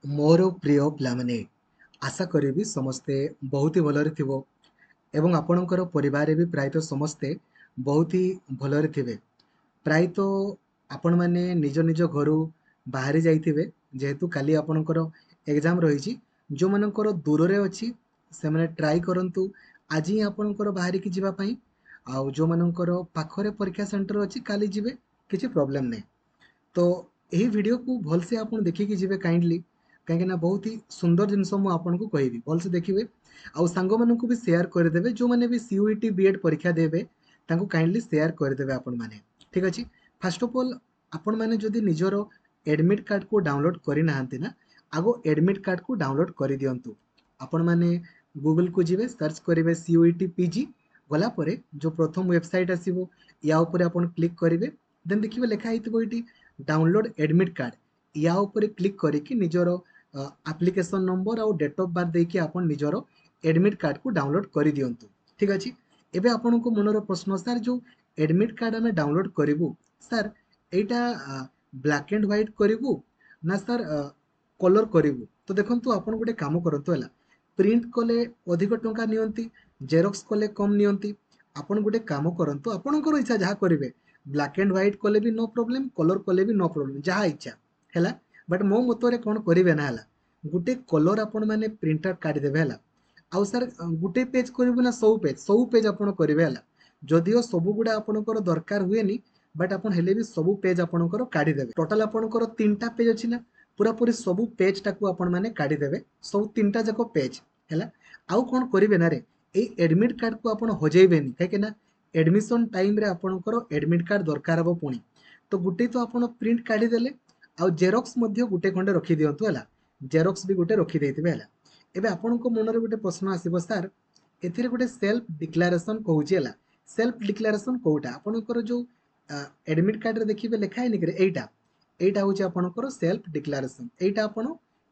मोर प्रिय पिलामाने आशा करी समस्ते बहुत ही भलरे थिबो एवं आपणकर परिवार भी प्रायतः समस्ते बहुत ही भलरे थिबे। प्रायतः आपण माने निज निज घरु बाहरी जाइथिबे जेहेतु काली आपणकर एग्जाम रही जो मनकर दूर रे अछि से माने ट्राई करंतु आज ही आपणकर बाहरी की जिबा पई आउ जो मनकर पाखरे परीक्षा सेंटर अछि काली जिबे किछि प्रॉब्लम नै। तो यही वीडियो को भलसे आपन देखिकी जिवे काइंडली कहीं बहुत ही सुंदर जिनस मुझे आपको कहबी भलसे देखिए आउ सांग मानू भी सेयार करदेवे जो मैंने भी सीयूईटी बीएड परीक्षा देवे तांको काइंडली सेयार करदेवे आपण माने। ठीक अच्छे फास्ट ऑफ ऑल आपण माने जदि निजर एडमिट कार्ड को डाउनलोड करना ना आगो एडमिट कार्ड को डाउनलोड कर दिंतु। आपण माने गूगल को जीवे सर्च करेंगे सीयूईटी पीजी गला परे जो प्रथम वेबसाइट आसीबो या ऊपर आपण क्लिक करेंगे देन देखिए लिखा ये डाउनलोड एडमिट कार्ड या ऊपर क्लिक करके निजर एप्लिकेशन नंबर और डेट ऑफ बर्थ देके आपण निजर एडमिट कार्ड को डाउनलोड कर दिंतु। ठीक अच्छे एबे आपण को मनर प्रश्न सर जो एडमिट कार्ड आम डाउनलोड करूँ सर यहाँ ब्लैक एंड व्हाइट करूँ ना सर कलर करूँ। तो देखो आप गोटे कम करूँ है प्रिंट कले अधिक टंका नियंती जेरॉक्स कले कम नियंती आपण गोटे कम करूँ आपणकर इच्छा जहाँ करेंगे ब्लैक एंड व्हाइट कले भी नो प्रॉब्लम कलर कले भी नो प्रॉब्लम जहाँ इच्छा है। बट मो मतरे कौन करेंगे ना गोटे कलर आपण मैंने प्रिंट आउट काढ़ीदेवे है आउ सर गोटे पेज करूँ ना सब पेज आपड़ करेंगे है जदिओ सब गुड़ा आपंकर दरकार हुए बट आप सब पेज आपंकर काढ़ीदेवे टोटाल आपंकर 3टा पेज अच्छी ना पूरा पूरी सब पेज टाक आपण मैंने काढ़ीदेवे सब 3टा जाक पेज है आउ कौन करेंगे ना रे एडमिट कार्ड को आप हजेबेनि कहीं एडमिशन टाइम रे आपणकर एडमिट कार्ड दरकार हम पुणी तो गोटे तो आप प्रिंट काढ़ीदेले आउ जेरॉक्स गोटे खंडे रखी दिंतु है जेरॉक्स भी गोटे रखिदे है। एबे आपण मन में गोटे प्रश्न आसो सर ए गोटे सेल्फ डिक्लेरेशन कहूँ है सेल्फ डिक्लेरेशन कौटा आपणकर जो एडमिट कार्ड रे देखिए लिखाए निकरे एटा हूँ आपणकर सेल्फ डिक्लेरेशन एटा आपण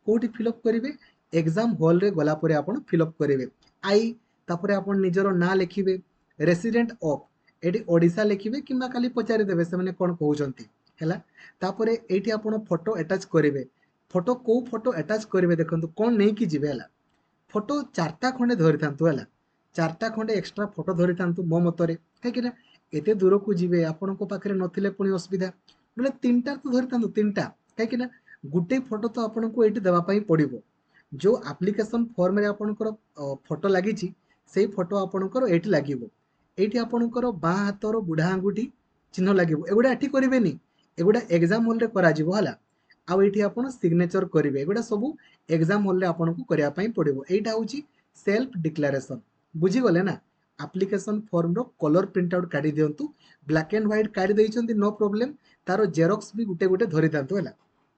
कोठी फिलअप करेंगे एग्जाम हॉल रे गला परे आपण फिलअप करेंगे आई तापर आपण निजर ना लिखिबे रेसिडेंट ऑफ एटी ओडिशा लिखिबे किंबा खाली पचारि देबे से माने कोन कहउचंती हैला तापरे एटी आपण फोटो अटैच करेंगे फोटो को फोटो अटैच करेंगे देखंतु कोन नै कि जिवे हैला फोटो 4टा खंडे धरि थांतु हैला 4टा खंडे एक्स्ट्रा फोटो धरि थांतु मो मतरे काहे कि एते दूर को जिवे आपण को पाखरे नथिले पुनी असुविधा बोले 3टा तो धरि थांतु 3टा काहे कि गुटे फोटो तो आपण को एटी देबा पई पड़िबो जो एप्लिकेशन फॉर्म रे आपणकर फोटो लागिछि सेही फोटो आपणकर एटी लागिबो एटी आपणकर बाँ हाथर बुढ़ा आंगुठी चिन्ह लागिबो एगुडा एठी करिवेनी एगुडा एग्जाम हॉल रे करा जिवो हला आउ एठी आपण सिग्नेचर करिवे एगुडा सब एग्जाम हॉल रे आपणको करिया पई पड़िबो एटा होची सेल्फ डिक्लेरेशन बुझी गले ना। एप्लिकेशन फॉर्म रो कलर प्रिंट आउट काढी दियंतु ब्लैक एंड व्हाइट काढी दैछंती नो प्रॉब्लम तारो जेरॉक्स भी गुटे गुटे धरि दांतु हला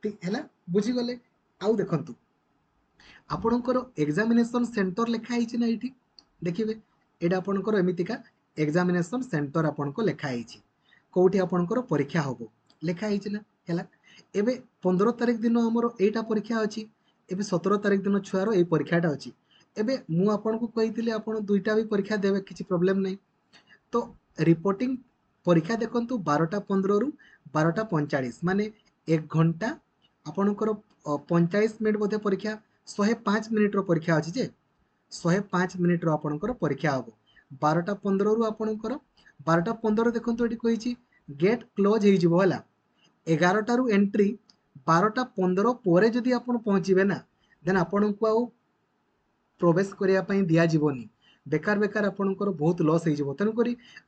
ठीक हैला बुझी गले। आउ देखंतु आपणकर एग्जामिनेशन सेंटर लिखा है ना ये देखिए यहाँ आपणकर एमतीका एग्जामिनेशन सेंटर आपको लिखाई कौटी आपणकर परीक्षा हम लिखाई ना है एवं 15 तारिख दिन आमर यहाँ परीक्षा अच्छी एवं 17 तारिख दिन छुआर ये परीक्षाटा अच्छी एवं मुझे कही आप दुईटा भी परीक्षा देवे किसी प्रोब्लेम नहीं। तो रिपोर्टिंग परीक्षा देखु 12:15 रु 12:45 माने 1 घंटा आपणकर 45 मिनिट बोधे परीक्षा 105 मिनिट परीक्षा अच्छी जे 105 मिनिट आपणकर परीक्षा हम 12:15 रु आपणकर 12:15 देखो ये कही गेट क्लोज हो 11 रु एंट्री 12:15 पर जदि आप पहुँचे ना देन आपण को आउ प्रवेश करने दिज्वनी बेकार बेकार आपणकर बहुत लॉस हो तेणुक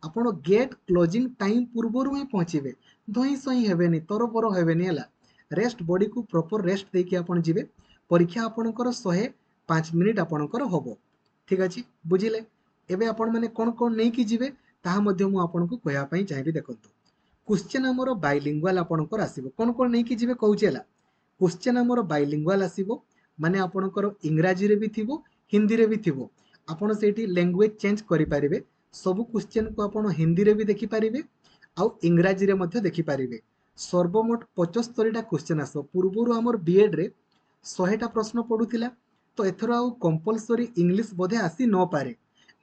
आप गेट क्लोजिंग टाइम पूर्वर ही पहुँचे धई सही हेनी तरबर हेनी है रेस्ट बॉडी को प्रॉपर रेस्ट देके आपण जीवे परीक्षा आपणकर 105 मिनिट आपणकर हम ठीक अच्छे बुझिले। एबे आपण माने कोन कोन नहीं कि जीवे ताहा मध्य मु आपनको कहया पई चाहिबी देखंतु क्वेश्चन हमर बाइलिंगुअल आपणकर आसीबो कोन कोन नहीं कि जीवे कहूची हला क्वेश्चन हमर बाइलिंगुअल आसीबो माने आपणकर इंग्राजी रे भी थिबो हिंदी रे भी थिबो आपण सेठी लैंग्वेज चेंज करि परिबे सब क्वेश्चन को आपण हिंदी रे भी देखि परिबे आउ इंग्राजी रे मध्य देखि परिबे सर्वमोट 75टा क्वेश्चन आसो पूर्वरु हमर बीएड रे 100टा प्रश्न पडुथिला तो एथरो आउ कंपलसरी इंग्लिश बोधे आसी न पारे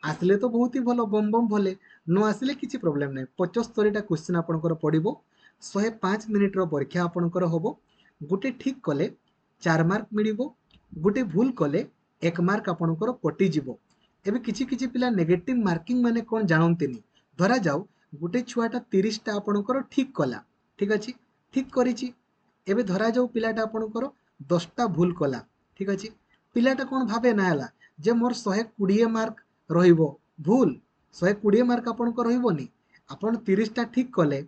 आसले तो बहुत ही भलो बम बम भले न आसले किसी प्रॉब्लम नहीं 75टा क्वेश्चन आपणकर पड़ो 105 मिनिट रो परीक्षा आपणकर हम गोटे ठीक कले 4 मार्क मिलिबो गुटे भूल कले 1 मार्क आपणकर कटि जिवो एबे किछि किछि पिला नेगेटिव मार्किंग माने कोन जानंतिनी धरा जाऊ गुटे छुआटा 30 टा आपणकर ठीक कला ठीक अछि ठीक करिछि एबे धरा जाऊ पिलाटा आपणकर 10 टा भूल कला ठीक अछि पिलाटा कोन भाबे ना हला जे मोर 120 मार्क रहिबो भूल 120 मार्क आपणकर रहिबोनी आपण 30 टा ठीक कले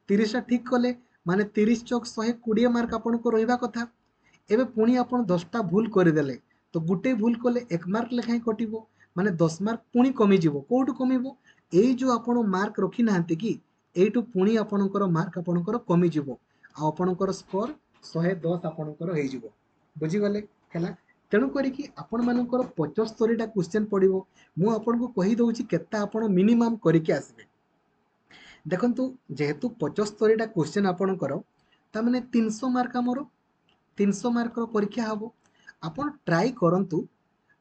30 टा ठीक कले माने 30 चौक 120 मार्क आपणकर रहिबा कथा एबे पुणी आपण 10 टा भूल करदेले तो गुटे भूल कले 1 मार्क लेखाई कटिबो माने 10 मार्क पुणी कमी जिवो कोठु कमिबो एई जो आपण मार्क रखि नाहंती कि एइटु पुणी आपणकर मार्क आपणकर कमी जिवो आ आपणकर स्कोर 110 आपणकर हेइ जिवो बुझी गले हैला तेणु करी कि आपण मानकर 75 टा क्वेश्चन पड़िबो मु आपनको कहि दउची केत्ता आपण मिनिमम करिके आसबे देखंतु जेहेतु 75 टा क्वेश्चन आपणकर ता माने 300 मार्क हमरो 300 मार्क परीक्षा हम आपण ट्राई करंतु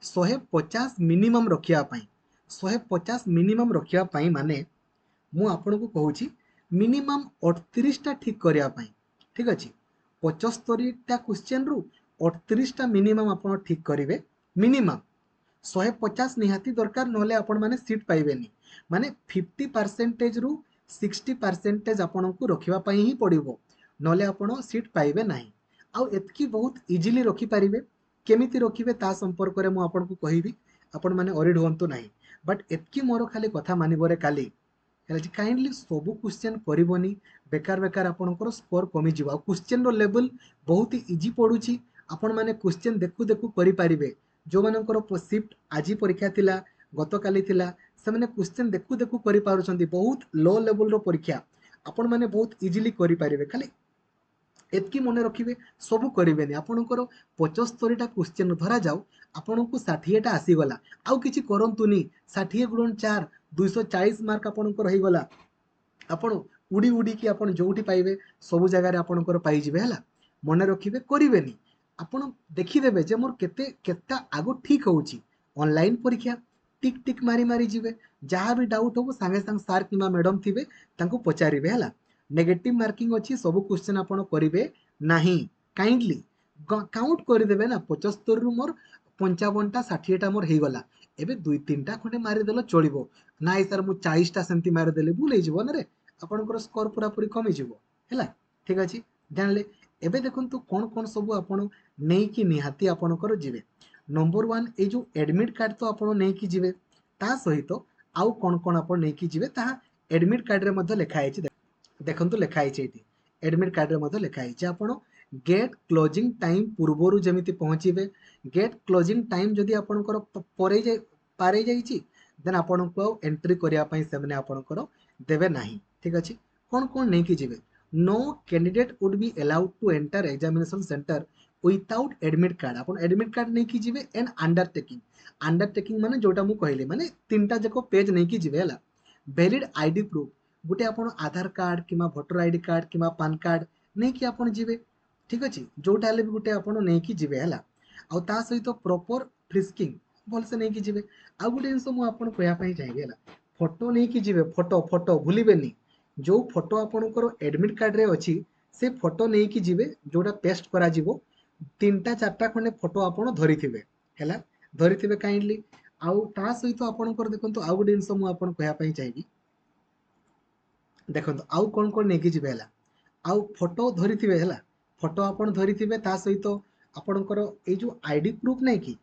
150 मिनिमम रखिया पाई 150 मिनिमम रखिया पाई माने मु आपनको कहूची मिनिमम 38 टा ठीक करिया पाई ठीक अछि 75 टा क्वेश्चन रु 38 टा मिनिमम आपण ठीक करिवे मिनिमम 150 निहाती दरकार नहले आपण माने सीट पाइबेनी माने 50% रु 60% आपणको रखिबा पाई ही पड़िबो नहले आपण सीट पाइबे नाही आउ एतकी बहुत इजीली रखि पारिबे केमिति रखिबे ता संपर्क रे मु आपनको कहिबी आपण माने ओरिड होंतु नाही बट एतकी मोर खाली कथा मानिबरे काली काइंडली सब क्वेश्चन करबनी बेकार बेकार आपणकर स्कोर कमी जीव क्वेश्चन रो लेवल बहुत ही इजी पड़ुची आपण माने क्वेश्चन देखु देखु करि पारिबे जो मानकर शिफ्ट आज परीक्षा थिला गतकाली थिला से माने क्वेश्चन देखु देखु करि पारुछंती बहुत लो लेवल रो परीक्षा आपण माने बहुत इजीली करि पारिबे खाली एतकी मन रखिए सबू करेंगे आपणकर 75 टा क्वेश्चन धरा जाऊ आपन को 60 टा आसीगला आउ किछि करंतुनी 60 गुणन 4 240 मार्क आपणकर हो गला आपण उड़ी उड़ी कि आपण जोठी पाइबे सब जगह रे आपणकर पाई जिवे हला मन रखिए करेंगे आपण देखिदेबे जे मोर केते केता आगो ठीक होउची ऑनलाइन परीक्षा टिक टिक मारी मारी जिवे जहाँ भी डाउट हो सांगे सांग सार किमा मैडम थिबे तांको पचारिबे हला नेगेटिव मार्किंग अच्छी सब क्वेश्चन आपण करेंगे नाही काइंडली काउंट करदेवे ना 75 रु मोर 55 टा 60 टा मोर हो गला एबे 2-3 टा खंडे मारिदेल चलिबो नाइ सर मु 40 टा सेमती मारिदेले भूल हो जिवो ना रे आपणकर स्कोर पूरा पूरी कमी जिवो हैला ठीक अछि जानले एबे देखंतु कोन कोन सब आपण नै कि निहाती आपणकर जिवे नंबर 1 ए जो एडमिट कार्ड तो आपण नै कि जिवे ता सहित आउ कोन कोन आपण नै कि जिवे ता एडमिट कार्ड रे मध्ये लिखा है देखंतु लिखा है एडमिट कार्ड रे मध्ये लिखा है आपण गेट क्लोजिंग टाइम पूर्वरु जेमिति पहुँचीबे गेट क्लोजिंग टाइम जदि आपणकर परे जाय पारे जाइछि देन आपणको एंट्री करिया पई सेमने आपणकर देबे नाही ठीक अछि कोन कोन नै कि जिवे no candidate would be allowed to enter examination centre without admit card आपण एडमिट कार्ड नै कि जिवे एंड अंडरटेकिंग माने जोटा मु कहले माने तीनटा जको पेज नै कि जिवे हला वैलिड आईडी प्रूफ गोटे आपण आधार कार्ड कि भोटर आईडी कार्ड कि पान कार्ड नहीं कि आपण जीवे ठीक अच्छे जोटा भी गोटे आपण नहीं कि जीवे हला आ ता सहित प्रॉपर फ्रिस्किंग भलसे नहीं कि जीवे आ गोटे जिनस मु आपण कहया पई चाहिए हला फोटो नहीं कि जीवे फोटो फोटो भूलिबेनी जो फोटो आपणकर एडमिट कार्ड रे अछि से फोटो नहीं कि जीवे जोटा पेस्ट करा जीवो 3टा 4टा खंडे फोटो आपण धरिथिबे हला धरिथिबे काइंडली आउ ता सहित आपणकर देखंतु आ गोटे जिनस मु आपण कहया पई चाहिए देखो आउ कौन कौन नहीं कि है आउ फोटो धरी है फोटो आपड़ धरी ता सहित आपणकर ये जो आईडी प्रूफ नहीं कि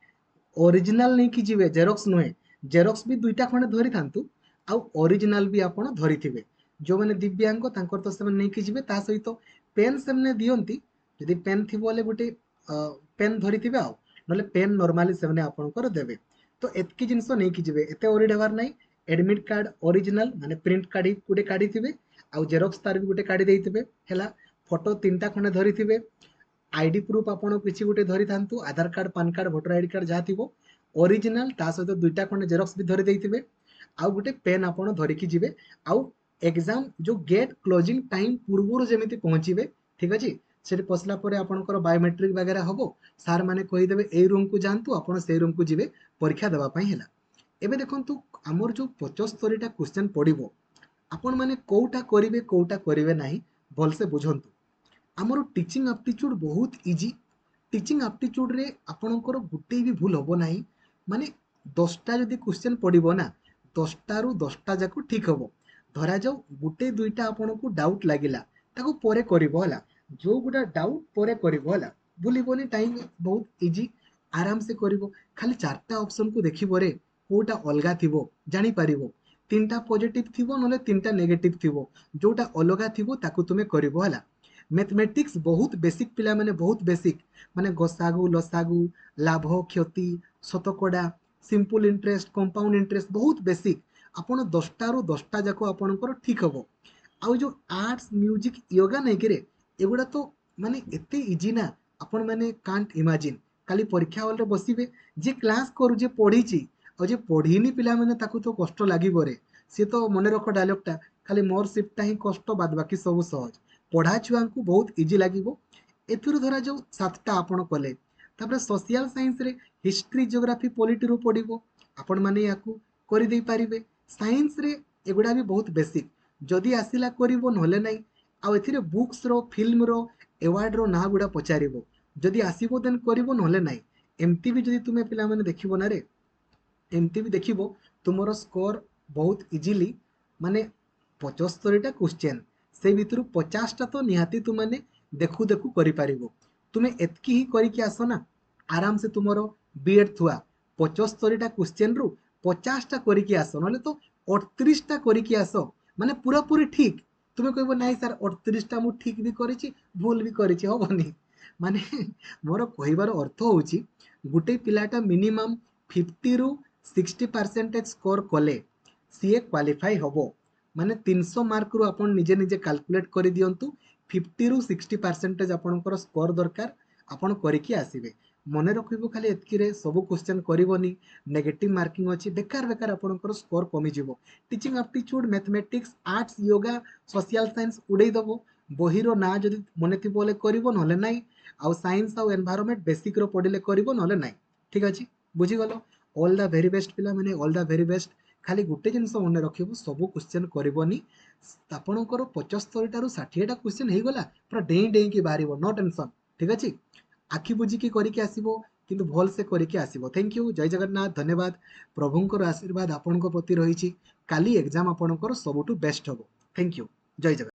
ओरिजिनल नहीं कि जीवे जेरॉक्स नुहे जेरॉक्स भी 2टा खंडे धरी थांतु आउ ओरिजिनल भी आपण धरी जो मैंने दिव्यांग तांकर तो से नहीं कि जीवे ता सहित पेन से दियंती यदि पेन थी बोले गोटे पेन धरी थे आउ ना पेन नॉर्मली से आपणकर देवे तो एतकी जिनस नहीं कि जीवे एते ओरिड हबार नहीं एडमिट कार्ड ओरिजिनल माने प्रिंट काढी गोटे काढी थिबे आउ जेरॉक्स तार भी गोटे काढी देइथिबे हैला फोटो 3टा खंडे धरी थिबे आईडी प्रूफ आपण किछि गोटे धरी थांतु Aadhaar card PAN card voter ID card जहा थिबो ओरिजिनल ता सहित 2टा खंडे जेरॉक्स भी धरी देइथिबे आउ गोटे पेन आपण धरि कि जिवे आउ एग्जाम जो गेट क्लोजिंग टाइम पूर्वरु जेमिति पहुंचीबे ठीक अछि सेठी पसला परे आपणकर बायोमेट्रिक वगैरह हबो सार माने कहि देबे एई रूम को जानतु आपण सेई रूम को जिवे परीक्षा देबा पई हैला एबे देखंतु आमर जो 75 टा क्वेश्चन पड़िबो आपण माने कोउटा करिवे नाही भलसे बुझंतु आमर टीचिंग एप्टीट्यूड बहुत इजी टीचिंग एप्टीट्यूड रे आपणकर गुटे भी भूल हबो नाही माने 10टा जदि क्वेश्चन पड़िबो ना 10टा रु 10टा जाको ठीक हबो धरा जाऊ गुटे दुईटा आपनको डाउट लागिला ताको परे करिवो हला जो गुडा डाउट परे करिवो हला भूलिबोनी टाइम बहुत इजी आराम से करिवो खाली चारटा ऑप्शन को देखिबो रे कोटा अलगा थिबो जानि पारिबो तीनटा पॉजिटिव थिबो नले तीनटा नेगेटिव थिबो जोटा अलगा थिबो ताको तुमे करिवो हला मैथमेटिक्स बहुत बेसिक पिला माने बहुत बेसिक माने गसागु लसागु लाभ क्षति शतकड़ा सिंपल इंटरेस्ट कंपाउंड इंटरेस्ट बहुत बेसिक आपण 10टा रु 10टा जाको आपणकर ठीक हबो आउ जो आर्ट्स म्यूजिक योगा नहीं करे एगुड़ा तो माने एते इजी ना आपण माने कांट इमेजिन खाली परीक्षा हॉल रे बसिबे जे क्लास करू जे पढ़ीची और जे पढ़ीनी पिला माने ताकू तो कष्ट लागिबो रे से तो मने रख डायलॉगटा खाली मोर शिफ्टटा ही कष्ट बाद बाकी सब सहज पढ़ा छुआ को बहुत इजी लगे एथुरु धरा जो 7टा आपण कले तापर सोशल साइंस रे हिस्ट्री ज्योग्राफी पॉलिटी रो पड़िबो आपण माने याकू करि देई पारिबे साइंस रे एगुडा भी बहुत बेसिक जदि आसिला करिवो नहले नै आ एथिरे बुक्स रो फिल्म रो अवार्ड रो ना गुडा पचारिबो जदि आसीबो देन करिवो नहले नै एमती भी जदि तुमे पिला माने देखिबो ना रे एमती भी देखिबो तुमरो स्कोर बहुत इजीली माने 75टा क्वेश्चन से भितर 50टा तो निहाती तुमने देखु देखु करि पारिबो तुमे एतकी ही करिकि आसो ना आराम से तुमरो बीएड थुआ 75टा क्वेश्चन रु 50टा करिकि आसो नले तो 38टा करिकि आसो माने पूरा पूरी ठीक तुमे कहबो नाही सर 38टा मु ठीक भी करिछि भूल भी करिछि होबनी माने मोर कहिबार अर्थ होउछि गुटे पिलाटा मिनिमम 50 रु 60% स्कोर कले सीए क्वालिफाई हबो माने 300 मार्क रु आपण निजे निजे कैलकुलेट करि दियंतु 50 रु 60% आपणकर स्कोर दरकार आपण करिकि आसीबे मने रखिबो खाली एतकी रे सब क्वेश्चन करिवोनी नेगेटिव मार्किंग अछि बेकार बेकार आपणकर स्कोर कमी जिवो teaching aptitude mathematics arts yoga social science उडै दबो बहिरो ना जदि मने थि बोले करिवो नले नाही आउ साइंस आउ एनवायरनमेंट बेसिक रो पढिले करिवो नले नाही ठीक अछि बुझी गलो ऑल द वेरी बेस्ट पिला माने ऑल द वेरी बेस्ट खाली गुटे जिनस मन रखिबो सब क्वेश्चन करिवोनी आपणकर 75टा रु 60टा क्वेश्चन हे गला पूरा डेई डेई की बारिबो नो टेंशन ठीक अछि आखि बुझी की करिके आसीबो किंतु भल से करिके आसीबो थैंक यू जय जगन्नाथ धन्यवाद प्रभुंकर आशीर्वाद आपणको प्रति रहिछि काली एग्जाम आपणकर सबुटु बेस्ट हबो थैंक यू जय जगन्नाथ।